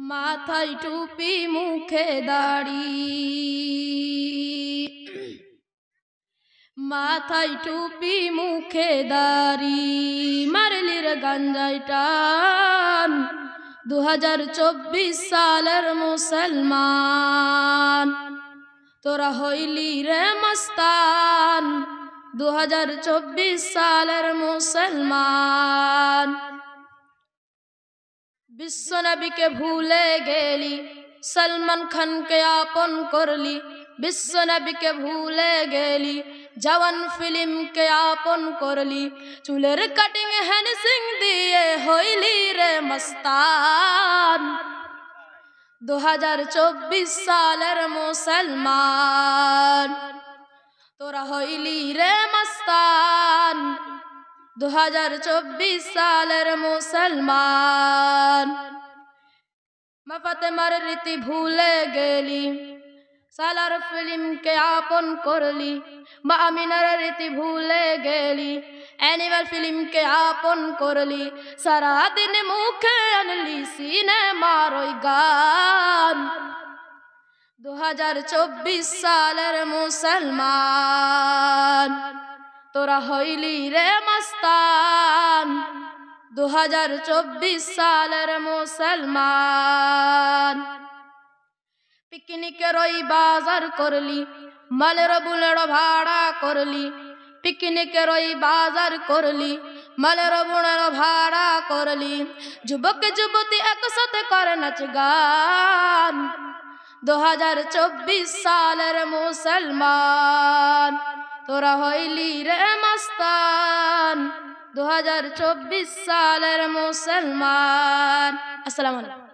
মাথায় টুপি মুখে দাড়ি, মাথায় টুপি মুখে দাড়ি, মারলির গাঞ্জায় টান 2024 সালের মুসলমান। তোরা হইলি রে মস্তান 2024 সালের মুসলমান। বিশ্ব নবীকে ভুলে গেলি, সলমান খানকে আপন করলি। বিশ্ব নবীকে ভুলে গেলি, জওয়ান ফিল্মকে আপন করলি। চুলের কাটিং হ্যান্ডসিং দিয়ে হইলি রে মস্তান 2024 সালের মুসলমান। তোরা হইলি রে মস্তান 2024 সালের মুসলমান। মা ফাতেমার রীতি ভুলে গেলি, সালার ফিল্মকে আপন করলি। মা আমিনার রীতি ভুলে গেলি, অ্যানিমাল ফিল্মকে আপন করলি। সারাদিন মুখে আনলি সিনেমার ওই গান 2024 সালের মুসলমান। তোরা হইলি রে মস্তান 2024 সালের মুসলমান। পিকনিকের ওই বাজার করলি, মালের বুলের ভাড়া করলি। পিকনিকের ওই বাজার করলি, মালের বুলের ভাড়া করলি। যুবক যুবতী একসাথে করে নাচ গান 2024 সালের মুসলমান। তোরা হইলি রে মস্তান 2024 সালের মুসলমান। আসসালামু আলাইকুম।